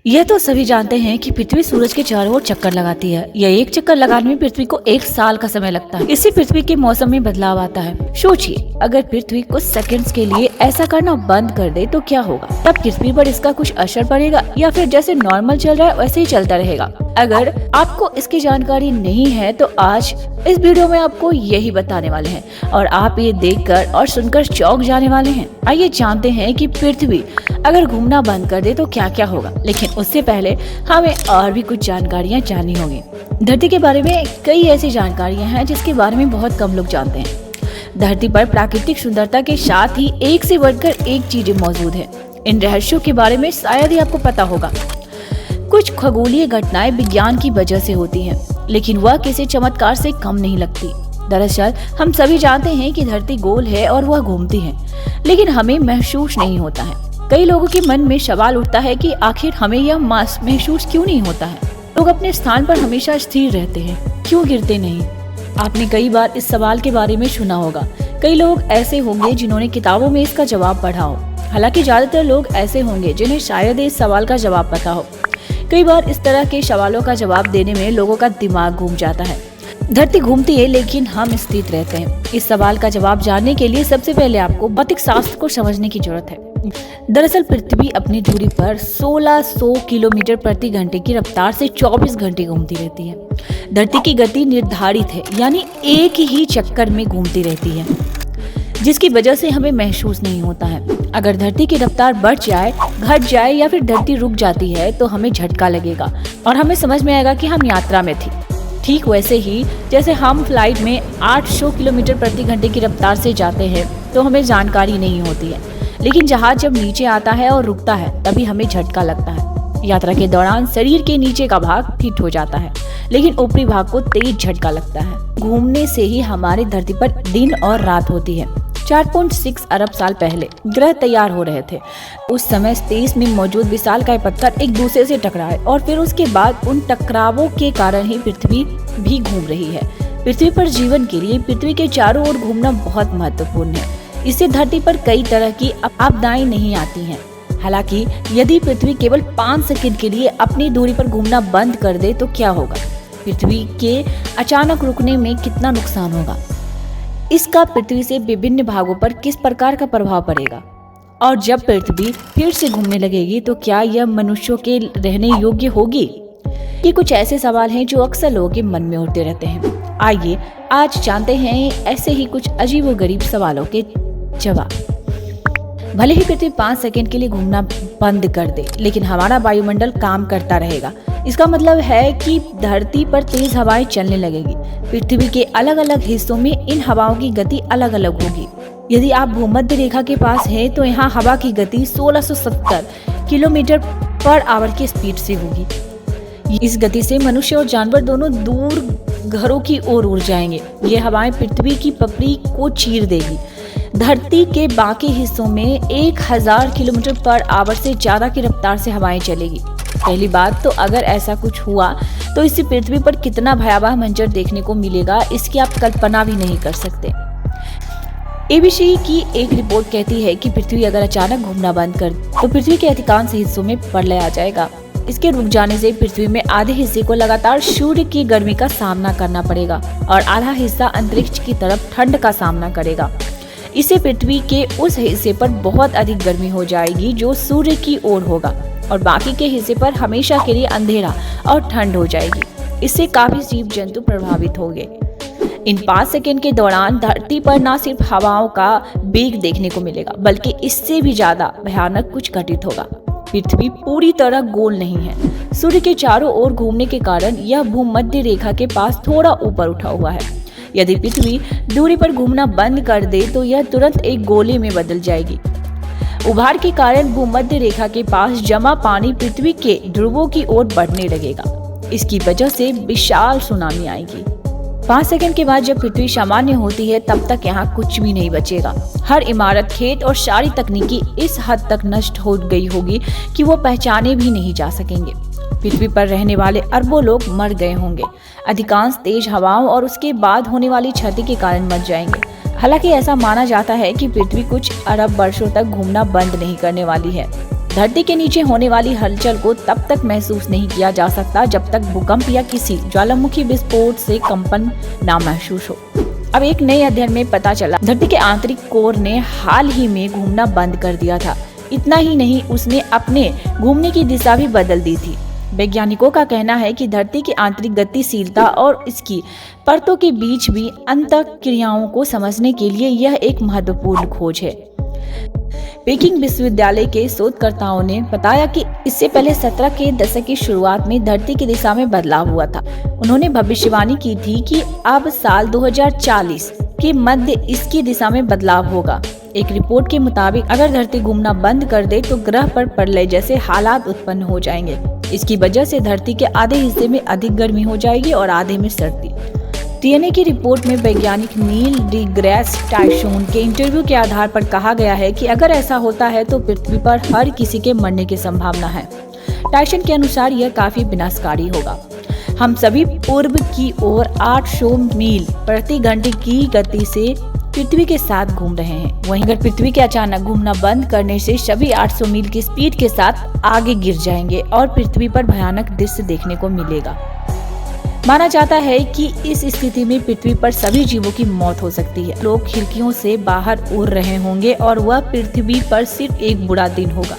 यह तो सभी जानते हैं कि पृथ्वी सूरज के चारों ओर चक्कर लगाती है। यह एक चक्कर लगाने में पृथ्वी को 1 साल का समय लगता है। इससे पृथ्वी के मौसम में बदलाव आता है। सोचिए, अगर पृथ्वी कुछ सेकंड्स के लिए ऐसा करना बंद कर दे तो क्या होगा? तब पृथ्वी पर इसका कुछ असर पड़ेगा या फिर जैसे नॉर्मल चल रहा है वैसे ही चलता रहेगा? अगर आपको इसकी जानकारी नहीं है तो आज इस वीडियो में आपको यही बताने वाले हैं और आप ये देखकर और सुनकर चौंक जाने वाले हैं। आइए जानते हैं कि पृथ्वी अगर घूमना बंद कर दे तो क्या क्या होगा। लेकिन उससे पहले हमें और भी कुछ जानकारियाँ जाननी होगी। धरती के बारे में कई ऐसी जानकारियाँ हैं जिसके बारे में बहुत कम लोग जानते हैं। धरती पर प्राकृतिक सुंदरता के साथ ही एक से बढ़कर एक चीजें मौजूद है। इन रहस्यों के बारे में शायद ही आपको पता होगा। कुछ खगोलीय घटनाएं विज्ञान की वजह से होती हैं, लेकिन वह किसी चमत्कार से कम नहीं लगती। दरअसल हम सभी जानते हैं कि धरती गोल है और वह घूमती है, लेकिन हमें महसूस नहीं होता है। कई लोगों के मन में सवाल उठता है कि आखिर हमें यह महसूस क्यों नहीं होता है। लोग अपने स्थान पर हमेशा स्थिर रहते हैं, क्यों गिरते नहीं? आपने कई बार इस सवाल के बारे में सुना होगा। कई लोग ऐसे होंगे जिन्होंने किताबों में इसका जवाब पढ़ा हो। हालांकि ज्यादातर लोग ऐसे होंगे जिन्हें शायद इस सवाल का जवाब पता हो। कई बार इस तरह के सवालों का जवाब देने में लोगों का दिमाग घूम जाता है। धरती घूमती है लेकिन हम स्थिर रहते हैं। इस सवाल का जवाब जानने के लिए सबसे पहले आपको भौतिक शास्त्र को समझने की जरूरत है। दरअसल पृथ्वी अपनी दूरी पर 1600 किलोमीटर प्रति घंटे की रफ्तार से 24 घंटे घूमती रहती है। धरती की गति निर्धारित है, यानी एक ही चक्कर में घूमती रहती है, जिसकी वजह से हमें महसूस नहीं होता है। अगर धरती की रफ्तार बढ़ जाए, घट जाए या फिर धरती रुक जाती है तो हमें झटका लगेगा और हमें समझ में आएगा कि हम यात्रा में थे। ठीक वैसे ही जैसे हम फ्लाइट में 800 किलोमीटर प्रति घंटे की रफ्तार से जाते हैं तो हमें जानकारी नहीं होती है, लेकिन जहाज जब नीचे आता है और रुकता है तभी हमें झटका लगता है। यात्रा के दौरान शरीर के नीचे का भाग फिट हो जाता है, लेकिन ऊपरी भाग को तेज झटका लगता है। घूमने से ही हमारी धरती पर दिन और रात होती है। 4.6 अरब साल पहले ग्रह तैयार हो रहे थे। उस समय स्पेस में मौजूद विशालकाय पत्थर एक दूसरे से टकराए और फिर उसके बाद उन टकरावों के कारण ही पृथ्वी भी घूम रही है। पृथ्वी पर जीवन के लिए पृथ्वी के चारों ओर घूमना बहुत महत्वपूर्ण है। इससे धरती पर कई तरह की आपदाएं नहीं आती हैं। हालांकि यदि पृथ्वी केवल 5 सेकंड के लिए अपनी दूरी पर घूमना बंद कर दे तो क्या होगा? पृथ्वी के अचानक रुकने में कितना नुकसान होगा? इसका पृथ्वी से विभिन्न भागों पर किस प्रकार का प्रभाव पड़ेगा? और जब पृथ्वी फिर से घूमने लगेगी तो क्या यह मनुष्यों के रहने योग्य होगी? ये कुछ ऐसे सवाल हैं जो अक्सर लोगों के मन में उठते रहते हैं। आइए आज जानते हैं ऐसे ही कुछ अजीबोगरीब सवालों के जवाब। भले ही पृथ्वी 5 सेकंड के लिए घूमना बंद कर दे, लेकिन हमारा वायुमंडल काम करता रहेगा। इसका मतलब है कि धरती पर तेज हवाएं चलने लगेगी। पृथ्वी के अलग अलग हिस्सों में इन हवाओं की गति अलग अलग होगी। यदि आप भूमध्य रेखा के पास हैं तो यहाँ हवा की गति 1670 किलोमीटर पर आवर की स्पीड से होगी। इस गति से मनुष्य और जानवर दोनों दूर घरों की ओर उड़ जाएंगे। ये हवाएं पृथ्वी की पपड़ी को चीर देगी। धरती के बाकी हिस्सों में 1000 किलोमीटर पर आवर से ज्यादा की रफ्तार से हवाएं चलेगी। पहली बात तो अगर ऐसा कुछ हुआ तो इससे पृथ्वी पर कितना भयावह मंजर देखने को मिलेगा, इसकी आप कल्पना भी नहीं कर सकते। एबीसी की एक रिपोर्ट कहती है कि पृथ्वी अगर अचानक घूमना बंद कर तो पृथ्वी के अधिकांश हिस्सों में प्रलय आ जाएगा। इसके रुक जाने से पृथ्वी में आधे हिस्से को लगातार सूर्य की गर्मी का सामना करना पड़ेगा और आधा हिस्सा अंतरिक्ष की तरफ ठंड का सामना करेगा। इससे पृथ्वी के उस हिस्से पर बहुत अधिक गर्मी हो जाएगी जो सूर्य की ओर होगा और बाकी के हिस्से पर हमेशा के लिए अंधेरा और ठंड हो जाएगी। इससे काफी जीव जंतु प्रभावित होंगे। इन 5 सेकंड के दौरान धरती पर न सिर्फ हवाओं का वेग देखने को मिलेगा, बल्कि इससे भी ज्यादा भयानक कुछ घटित होगा। पृथ्वी पूरी तरह गोल नहीं है। सूर्य के चारों ओर घूमने के कारण यह भूमध्य रेखा के पास थोड़ा ऊपर उठा हुआ है। यदि पृथ्वी दूरी पर घूमना बंद कर दे तो यह तुरंत एक गोले में बदल जाएगी। उभार के कारण भूमध्य रेखा के पास जमा पानी पृथ्वी के ध्रुवों की ओर बढ़ने लगेगा। इसकी वजह से विशाल सुनामी आएगी। 5 सेकंड के बाद जब पृथ्वी सामान्य होती है तब तक यहाँ कुछ भी नहीं बचेगा। हर इमारत, खेत और सारी तकनीकी इस हद तक नष्ट हो गई होगी कि वो पहचाने भी नहीं जा सकेंगे। पृथ्वी पर रहने वाले अरबों लोग मर गए होंगे। अधिकांश तेज हवाओं और उसके बाद होने वाली क्षति के कारण मर जाएंगे। हालांकि ऐसा माना जाता है कि पृथ्वी कुछ अरब वर्षों तक घूमना बंद नहीं करने वाली है। धरती के नीचे होने वाली हलचल को तब तक महसूस नहीं किया जा सकता जब तक भूकंप या किसी ज्वालामुखी विस्फोट से कंपन ना महसूस हो। अब एक नए अध्ययन में पता चला धरती के आंतरिक कोर ने हाल ही में घूमना बंद कर दिया था। इतना ही नहीं, उसने अपने घूमने की दिशा भी बदल दी थी। वैज्ञानिकों का कहना है कि धरती की आंतरिक गतिशीलता और इसकी परतों के बीच भी अंतःक्रियाओं को समझने के लिए यह एक महत्वपूर्ण खोज है। पेकिंग विश्वविद्यालय के शोधकर्ताओं ने बताया कि इससे पहले 17 के दशक की शुरुआत में धरती की दिशा में बदलाव हुआ था। उन्होंने भविष्यवाणी की थी कि अब साल 2040 के मध्य इसकी दिशा में बदलाव होगा। एक रिपोर्ट के मुताबिक अगर धरती घूमना बंद कर दे तो ग्रह पर प्रलय जैसे हालात उत्पन्न हो जाएंगे। इसकी वजह से धरती के आधे हिस्से में अधिक गर्मी हो जाएगी और आधे में सर्दी। डीएनए की रिपोर्ट में वैज्ञानिक नील डीग्रेस टाइसोन के इंटरव्यू के आधार पर कहा गया है कि अगर ऐसा होता है तो पृथ्वी पर हर किसी के मरने की संभावना है। टाइसन के अनुसार यह काफी विनाशकारी होगा। हम सभी पूर्व की ओर 800 मील प्रति घंटे की गति से पृथ्वी के साथ घूम रहे हैं। वहीं अगर पृथ्वी के अचानक घूमना बंद करने से सभी 800 मील की स्पीड के साथ आगे गिर जाएंगे और पृथ्वी पर भयानक दृश्य देखने को मिलेगा। माना जाता है कि इस स्थिति में पृथ्वी पर सभी जीवों की मौत हो सकती है। लोग खिड़कियों से बाहर उड़ रहे होंगे और वह पृथ्वी पर सिर्फ एक बुरा दिन होगा।